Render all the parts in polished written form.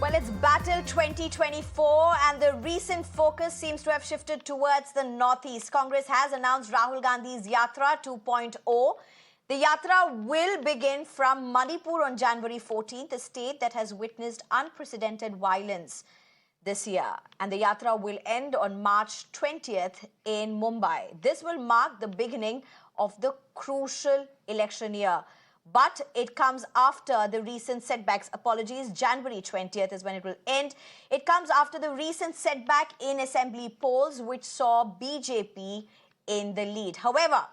Well, it's Battle 2024 and the recent focus seems to have shifted towards the Northeast. Congress has announced Rahul Gandhi's Yatra 2.0. The Yatra will begin from Manipur on January 14th, a state that has witnessed unprecedented violence this year. And the Yatra will end on March 20th in Mumbai. This will mark the beginning of the crucial election year. But it comes after the recent setbacks. Apologies, January 20th is when it will end. It comes after the recent setback in assembly polls, which saw BJP in the lead. However,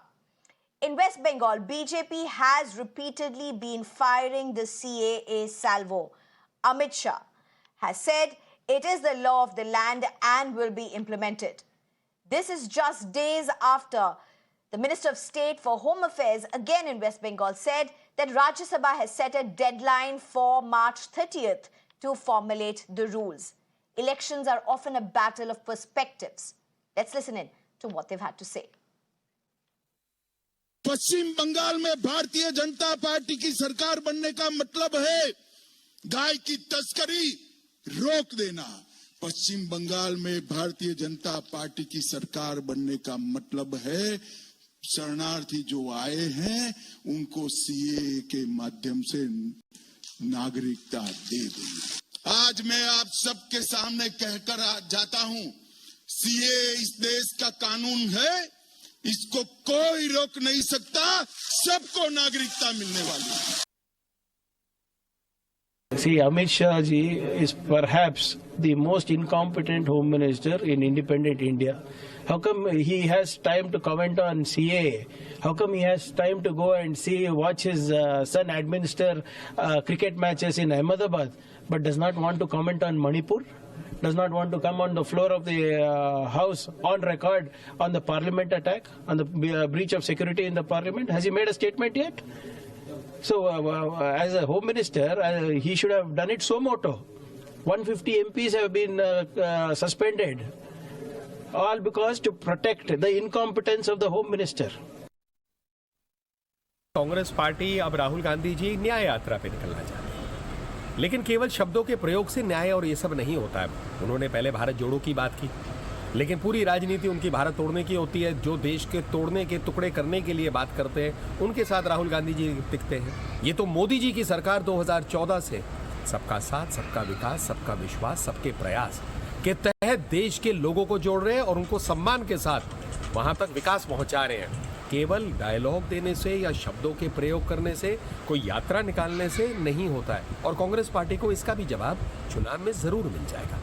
in West Bengal, BJP has repeatedly been firing the CAA salvo. Amit Shah has said it is the law of the land and will be implemented. This is just days after the Minister of State for Home Affairs, again in West Bengal, said that Rajya Sabha has set a deadline for March 30th to formulate the rules. Elections are often a battle of perspectives. Let's listen in to what they've had to say. पश्चिम बंगाल में Bharatiya Janata party की सरकार बनने का मतलब है गाय की तस्करी रोक देना। पश्चिम बंगाल में भारतीय जनता पार्टी की सरकार बनने का मतलब है शरणार्थी जो आए हैं उनको सीएए के माध्यम से नागरिकता दे देना। आज मैं आप सबके सामने कहकर जाता हूं, सीएए इस देश का कानून है, इसको कोई रोक नहीं सकता, सबको नागरिकता मिलने वाली है। See, Amit Shah ji is perhaps the most incompetent home minister in independent India. How come he has time to comment on CAA? How come he has time to go and watch his son administer cricket matches in Ahmedabad, but does not want to comment on Manipur? Does not want to come on the floor of the House on record on the Parliament attack, on the breach of security in the Parliament? Has he made a statement yet? So, as a Home Minister, he should have done it suo moto. 150 MPs have been suspended, all because to protect the incompetence of the Home Minister. Congress party अब राहुल गांधी जी न्याय यात्रा पे निकलना चाहती है, लेकिन केवल शब्दों के प्रयोग से न्याय और ये सब नहीं होता है। उन्होंने पहले भारत जोड़ो की बात की, लेकिन पूरी राजनीति उनकी भारत तोड़ने की होती है। जो देश के तोड़ने के टुकड़े करने के लिए बात करते हैं, उनके साथ राहुल गांधी जी टिकते हैं। ये तो मोदी जी की सरकार 2014 से सबका साथ, सबका विकास, सबका विश्वास, सबके प्रयास के तहत देश के लोगों को जोड़ रहे हैं और उनको सम्मान के साथ वहां तक विकास पहुंचा रहे हैं। केवल डायलॉग देने से या शब्दों के प्रयोग करने से, कोई यात्रा निकालने से नहीं होता है, और कांग्रेस पार्टी को इसका भी जवाब चुनाव में जरूर मिल जाएगा।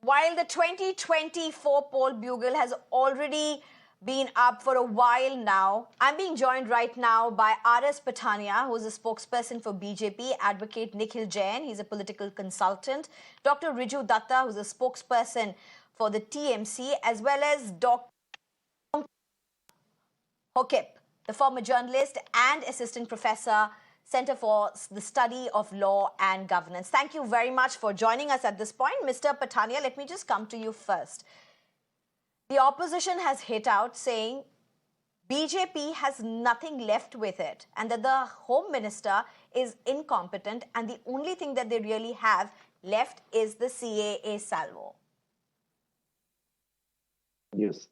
While the 2024 poll bugle has already been up for a while now, I'm being joined right now by R.S. Pathania, who is a spokesperson for BJP, advocate Nikhil Jain, he's a political consultant, Dr. Riju Dutta, who's a spokesperson for the TMC, as well as Dr. Hokip, the former journalist and assistant professor, Center for the Study of Law and Governance. Thank you very much for joining us at this point. Mr. Pathania, let me just come to you first. The opposition has hit out saying BJP has nothing left with it and that the Home Minister is incompetent and the only thing that they really have left is the CAA salvo. Yes.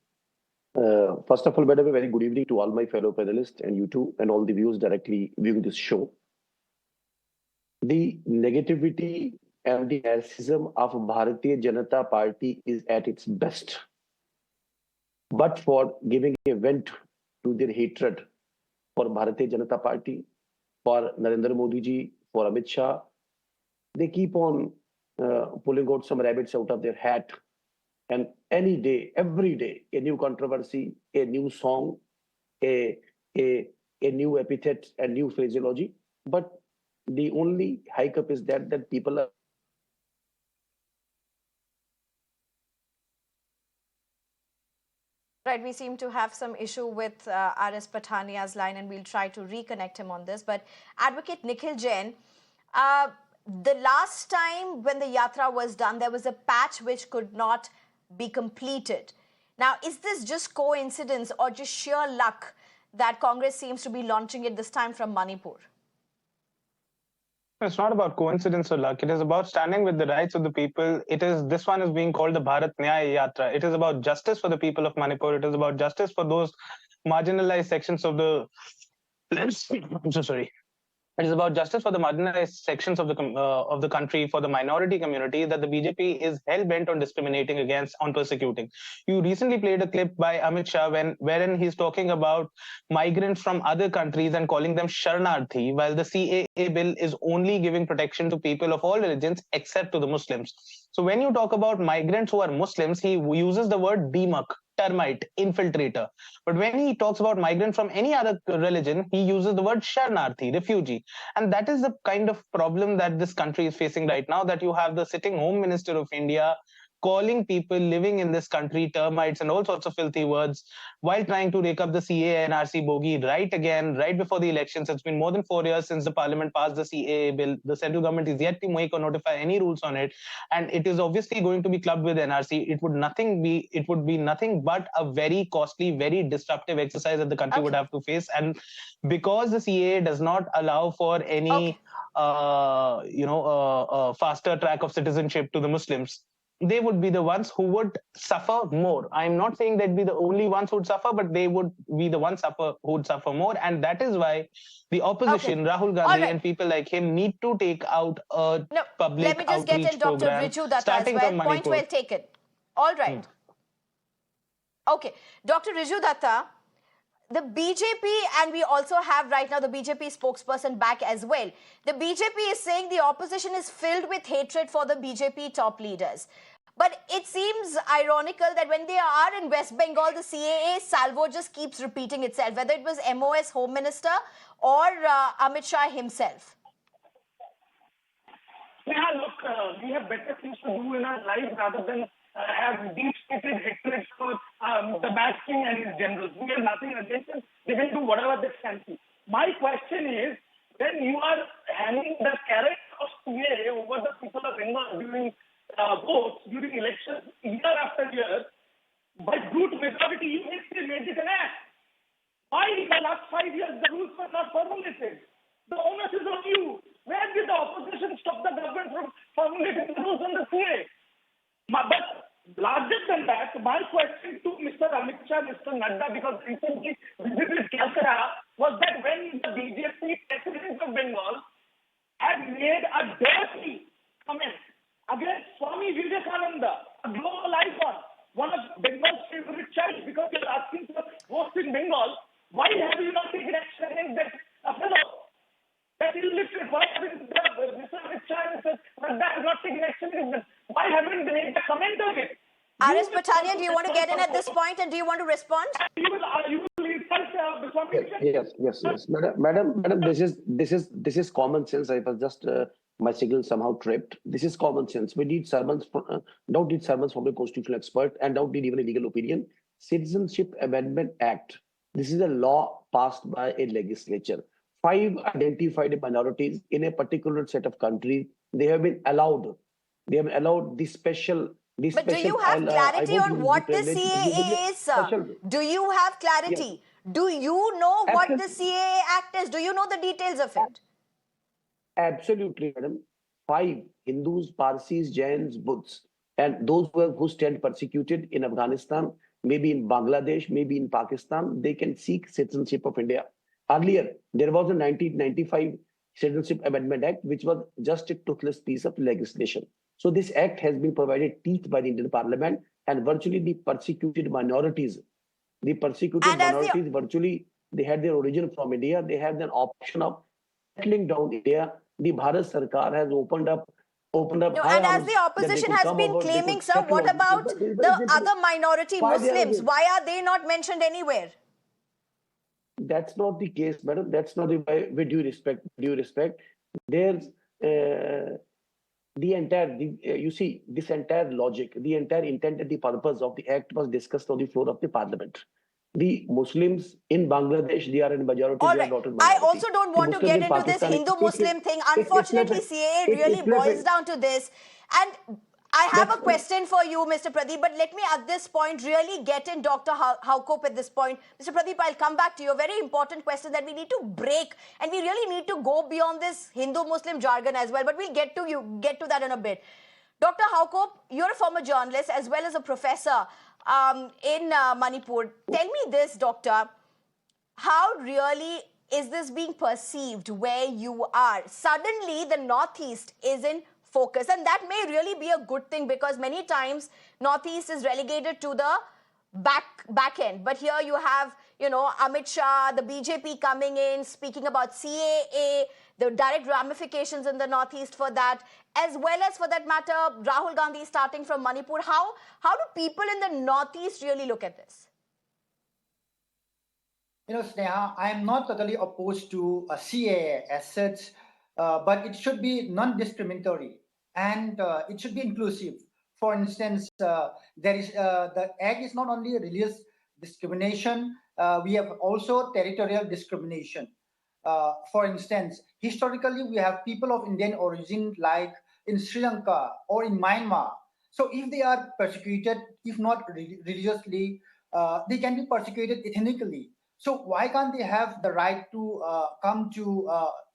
First of all, by the way, very good evening to all my fellow panelists and you too, and all the viewers directly viewing this show. The negativity and the narcissism of Bharatiya Janata Party is at its best. But for giving a vent to their hatred for Bharatiya Janata Party, for Narendra Modi ji, for Amit Shah, they keep on pulling out some rabbits out of their hat. And any day, every day, a new controversy, a new song, a new epithet, a new phraseology. But the only hiccup is that people are Right, we seem to have some issue with R.S. Pathania's line and we'll try to reconnect him on this. But Advocate Nikhil Jain, the last time when the Yatra was done, there was a patch which could not be completed. Now, is this just coincidence or just sheer luck that Congress seems to be launching it this time from Manipur? It's not about coincidence or luck. It is about standing with the rights of the people. This one is being called the Bharat Nyaya Yatra. It is about justice for the people of Manipur. It is about justice for those marginalized sections of the I'm so sorry. It is about justice for the marginalized sections of the country, for the minority community that the BJP is hell bent on discriminating against, on persecuting. You recently played a clip by Amit Shah wherein he's talking about migrants from other countries and calling them Sharanarthi, while the CAA bill is only giving protection to people of all religions except to the Muslims. So when you talk about migrants who are Muslims, he uses the word demuck, termite, infiltrator. But when he talks about migrant from any other religion, he uses the word Sharanarthi, refugee. And that is the kind of problem that this country is facing right now, that you have the sitting Home Minister of India calling people living in this country termites and all sorts of filthy words while trying to rake up the CAA and RC bogey right before the elections. It's been more than 4 years since the parliament passed the CAA bill. The central government is yet to make or notify any rules on it. And it is obviously going to be clubbed with NRC. It would be nothing but a very costly, very disruptive exercise that the country would have to face. And because the CAA does not allow for any faster track of citizenship to the Muslims, they would be the ones who would suffer more. I'm not saying they'd be the only ones who would suffer, but they would be the ones who would suffer more. And that is why the opposition, Rahul Gandhi and people like him, need to take out a public let me just get in Dr. Riju Dutta as well. Point well taken. All right. Okay. Dr. Riju Dutta, the BJP, and we also have right now the BJP spokesperson back as well. The BJP is saying the opposition is filled with hatred for the BJP top leaders. But it seems ironical that when they are in West Bengal, the CAA salvo just keeps repeating itself, whether it was MOS Home Minister or Amit Shah himself. Yeah, look, we have better things to do in our life rather than have deep-seated hatred for the masking and his generals. We have nothing against them. They can do whatever they fancy. My question is, when you are hanging the carrot of CAA over the people of Bengal during votes, during elections, year after year, by brute majority, you made it an act. Why in the last 5 years the rules were not formulated? The onus is on you. Where did the opposition stop the government from formulating the rules on the CAA? But larger than that, my question to Mr. Amit Shah, Mr. Nadda, because recently visited Calcutta, was that when the BJP president of Bengal had made a dirty comment against Swami Vivekananda, a global icon, one of Bengal's favorite child, because you're asking for votes in Bengal, why have you not taken action against that fellow? That illiterate, why haven't Mr. Amit Shah and Mr. Nadda have not taken action against them? Why haven't they made a comment on it? RS Pathania, do you want to get in at this point and do you want to respond? You will insult Yes. Madam, this is common sense. I was just my signal somehow tripped. This is common sense. We need sermons from a constitutional expert, and don't need even a legal opinion. Citizenship Amendment Act. This is a law passed by a legislature. 5 identified minorities in a particular set of countries, they have been allowed. They have allowed this special. But do you have clarity on what the CAA is, sir? Do you have clarity? Yes. Do you know what the CAA Act is? Do you know the details of it? Absolutely, madam. 5 Hindus, Parsis, Jains, Buddhists, and those who stand persecuted in Afghanistan, maybe in Bangladesh, maybe in Pakistan, they can seek citizenship of India. Earlier, there was a 1995 Citizenship Amendment Act, which was just a toothless piece of legislation. So this act has been provided teeth by the Indian Parliament, and virtually the persecuted minorities, virtually they had their origin from India. They had an option of settling down India. The Bharat Sarkar has opened up. No, and as the opposition has been claiming, sir, what about the other minority Muslims? Why are they not mentioned anywhere? That's not the case, madam. That's not the way. With due respect, there's you see, this entire logic, the entire intent and the purpose of the act was discussed on the floor of the parliament. The Muslims in Bangladesh, they are in majority. All right. I also don't want to get into this Hindu-Muslim thing. Unfortunately, CAA really boils down to this. And I have a question for you, Mr. Pradeep, but let me at this point really get in Dr. Haukope at this point. Mr. Pradeep, I'll come back to you. A very important question that we need to break, and we really need to go beyond this Hindu-Muslim jargon as well, but we'll get to that in a bit. Dr. Haukope, you're a former journalist as well as a professor in Manipur. Tell me this, doctor, how really is this being perceived where you are? Suddenly, the Northeast is in focus, and that may really be a good thing because many times Northeast is relegated to the back end. But here you have, Amit Shah, the BJP coming in, speaking about CAA, the direct ramifications in the Northeast for that, as well as for that matter, Rahul Gandhi starting from Manipur. How do people in the Northeast really look at this? Sneha, I am not totally opposed to a CAA as such, but it should be non-discriminatory and it should be inclusive. For instance, there is the act is not only religious discrimination, we have also territorial discrimination. For instance, historically, we have people of Indian origin like in Sri Lanka or in Myanmar. So if they are persecuted, if not religiously, they can be persecuted ethnically. So why can't they have the right to come to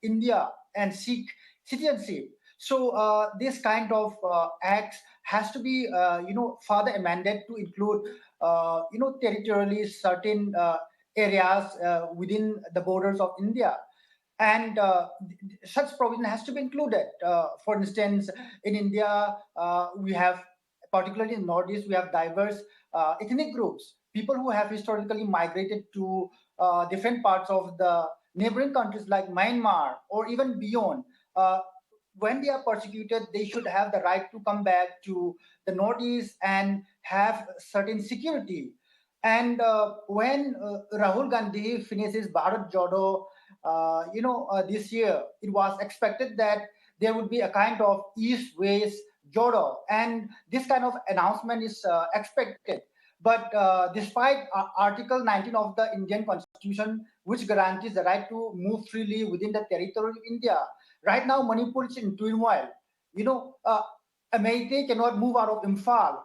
India and seek citizenship? So this kind of acts has to be, further amended to include, territorially certain areas within the borders of India. And such provision has to be included. For instance, in India, we have, particularly in Northeast, we have diverse ethnic groups, people who have historically migrated to different parts of the neighboring countries like Myanmar or even beyond. When they are persecuted, they should have the right to come back to the Northeast and have certain security. And when Rahul Gandhi finishes Bharat Jodo, this year, it was expected that there would be a kind of East-West Jodo, and this kind of announcement is expected. But despite Article 19 of the Indian Constitution, which guarantees the right to move freely within the territory of India, right now Manipur is in turmoil. A Meitei cannot move out of Imphal.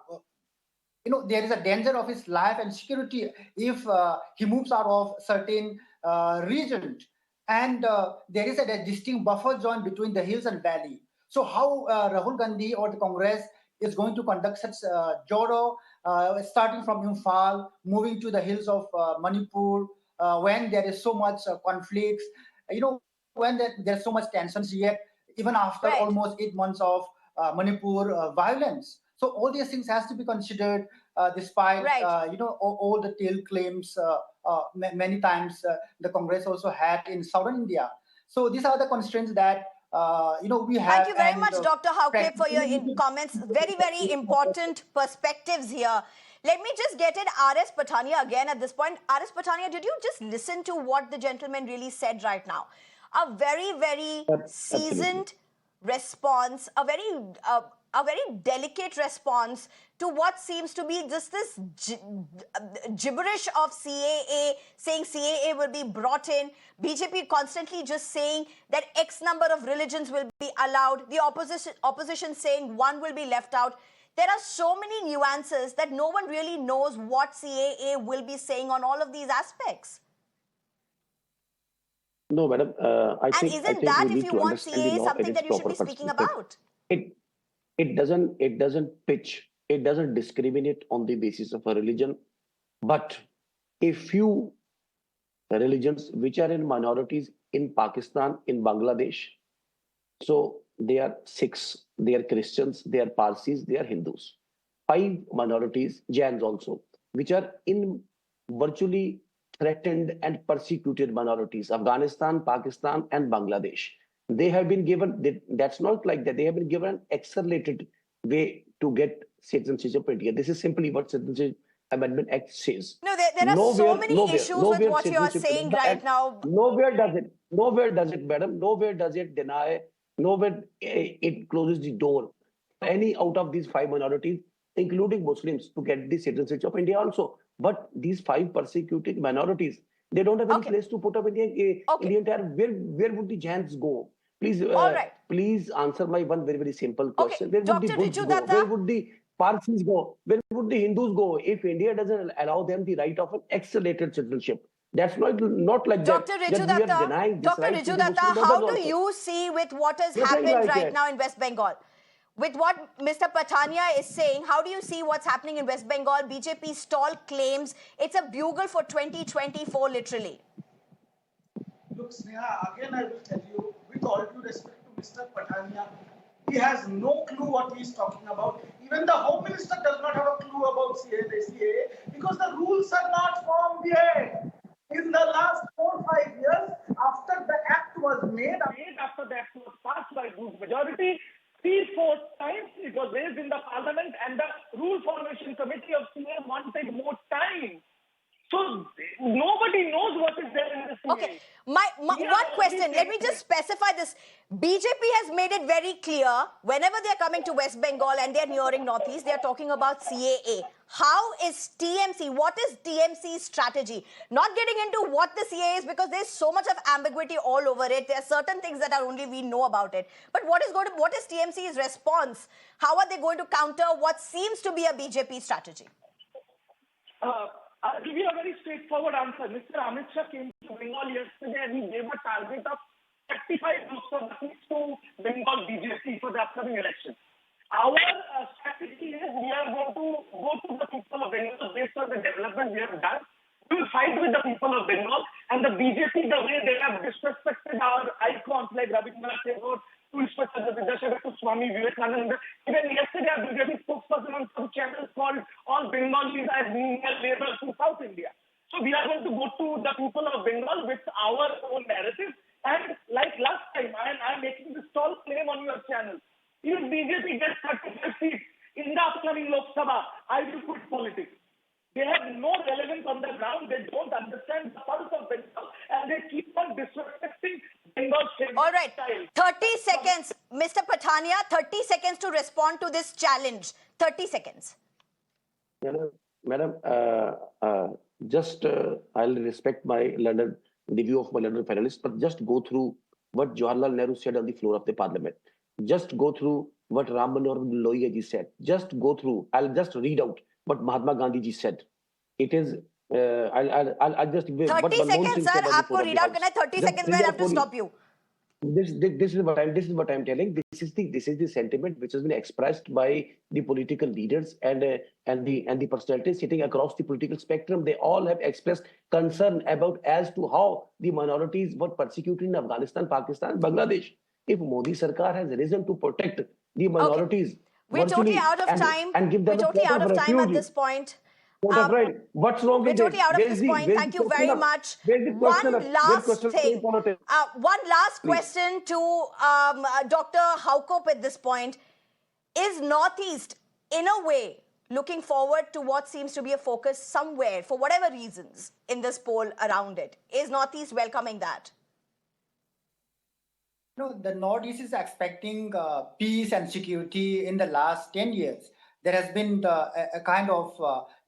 There is a danger of his life and security if he moves out of certain regions. And there is a distinct buffer zone between the hills and valley. So how Rahul Gandhi or the Congress is going to conduct such Jodo, starting from Imphal, moving to the hills of Manipur, when there is so much conflicts, when there's so much tensions yet, even after almost 8 months of Manipur violence. So all these things has to be considered, despite all the tail claims many times the Congress also had in southern India. So these are the constraints that we have. Thank you very much, Dr. Haukope, for your comments. Very, very important perspectives here. Let me just get in R.S. Pathania again at this point. R.S. Pathania, did you just listen to what the gentleman really said right now? A very, very seasoned response, a very delicate response to what seems to be just this gibberish of CAA, saying CAA will be brought in. BJP constantly just saying that X number of religions will be allowed. The opposition saying one will be left out. There are so many nuances that no one really knows what CAA will be saying on all of these aspects. No, madam. I think that, if you want CAA, something that you should be speaking about? It doesn't pitch. It doesn't discriminate on the basis of a religion. But a few religions which are in minorities in Pakistan, in Bangladesh, so they are Sikhs, they are Christians, they are Parsis, they are Hindus. 5 minorities, Jains also, which are in virtually threatened and persecuted minorities, Afghanistan, Pakistan, and Bangladesh. They have been given, that's not like that, they have been given an accelerated way to get citizenship of India. This is simply what Citizenship Amendment Act says. No, there are so many issues with what you are saying right now. Nowhere does it, madam. Nowhere does it deny, nowhere it closes the door. Any out of these 5 minorities, including Muslims, to get the citizenship of India also. But these 5 persecuted minorities, they don't have any place to put up in the entire, where would the Jains go? Please. All right. please answer my one very, very simple question. Okay, Where would the Dr. Buddhas Riju go? Dutta. Where would the Parsis go? Where would the Hindus go if India doesn't allow them the right of an accelerated citizenship? That's not like Dr. that Riju we are Dutta, denying this Dr. right to Riju the Dutta, Muslim how brothers do also. you see with what has Nothing happened like right that. now in West Bengal? With what Mr. Pathania is saying, how do you see what's happening in West Bengal? BJP stall claims it's a bugle for 2024, literally. Look, Sneha, again I will tell you, with all due respect to Mr. Pathania, he has no clue what he is talking about. Even the Home Minister does not have a clue about CAA because the rules are not formed yet. In the last 4 or 5 years, after the act was made, after the act was passed by huge majority, 3-4 times it was raised in the parliament, and the rule formation committee of CAA wanted more time. So nobody knows what is there in the CAA. Okay, one question, let me just specify this. BJP has made it very clear, whenever they're coming to West Bengal and they're nearing Northeast, they're talking about CAA. How is TMC, what is TMC's strategy? Not getting into what the CAA is because there's so much of ambiguity all over it. There are certain things that are only we know about it. But what is TMC's response? How are they going to counter what seems to be a BJP strategy? I'll give you a very straightforward answer. Mr. Amit Shah came to Bengal yesterday and he gave a target of 35 Lok Sabha seats to Bengal BJP for the upcoming election. Our strategy is we are going to go to the people of Bengal based on the development we have done. We will fight with the people of Bengal, and the BJP, the way they have disrespected our icons like Rabindranath Tagore, to Swami Vivekananda. Even yesterday, our BJP spokesperson on some channels called all Bengalis as menial laborers in South India. So we are going to go to the people of Bengal with our own narrative. And like last time, I'm making this tall claim on your channel. If BJP gets 35 seats in the upcoming Lok Sabha, I will quit politics. They have no relevance on the ground. They don't understand the pulse of Bengal, and they keep on disrespecting Bengal state. All right, style. 30 seconds. Mr. Pathania, 30 seconds to respond to this challenge. 30 seconds. Madam, I'll respect the view of my London panelists, but just go through what Jawaharlal Nehru said on the floor of the parliament. Just go through what Ram Manohar Lohia ji said. Just go through. I'll just read out what Mahatma Gandhi ji said. It is. I'll just. 30 seconds, sir. Aapko read out karna hai. 30 seconds. I'll have to stop you. This is what I'm telling. This is the sentiment which has been expressed by the political leaders and the personalities sitting across the political spectrum. They all have expressed concern about as to how the minorities were persecuted in Afghanistan, Pakistan, Bangladesh. If Modi Sarkar has risen to protect the minorities, okay. We're totally out of time. And give them we're totally out of time at this point. Right. What's wrong with We're totally out of this point. Thank you very much. One last thing. One last question to Dr. Haukop at this point. Is Northeast, in a way, looking forward to what seems to be a focus somewhere, for whatever reasons, in this poll around it? Is Northeast welcoming that? No, the Northeast is expecting peace and security in the last 10 years. There has been a kind of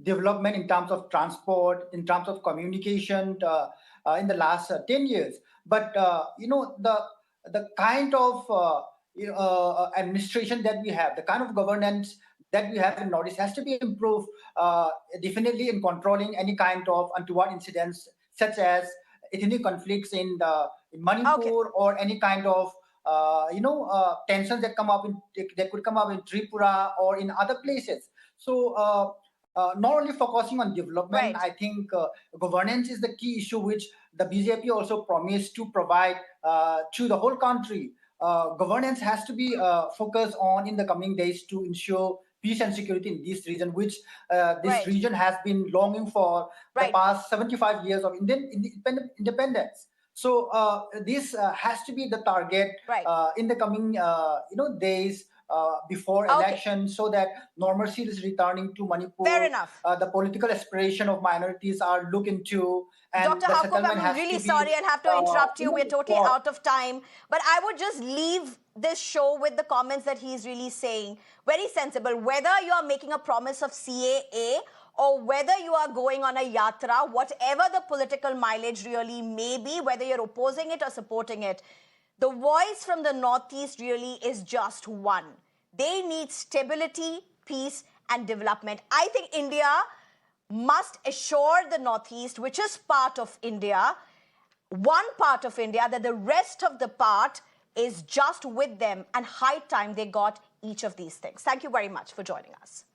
development in terms of transport, in terms of communication in the last 10 years. But, the kind of administration that we have, the kind of governance that we have in Northeast has to be improved, definitely in controlling any kind of untoward incidents, such as ethnic conflicts in Manipur, or any kind of tensions that could come up in Tripura or in other places. So not only focusing on development, I think governance is the key issue which the BJP also promised to provide to the whole country. Governance has to be focused on in the coming days to ensure peace and security in this region, which this region has been longing for the past 75 years of independence. So this has to be the target in the coming days before election, so that normalcy is returning to Manipur. Fair enough. The political aspiration of minorities are looked into. And Dr. Haukop, I'm really sorry I'll have to interrupt you. We're totally out of time. But I would just leave this show with the comments that he's really saying. Very sensible. Whether you are making a promise of CAA or whether you are going on a yatra, whatever the political mileage really may be, whether you're opposing it or supporting it, the voice from the Northeast really is just one. They need stability, peace, and development. I think India must assure the Northeast, which is part of India, one part of India, that the rest of the part is just with them, and high time they got each of these things. Thank you very much for joining us.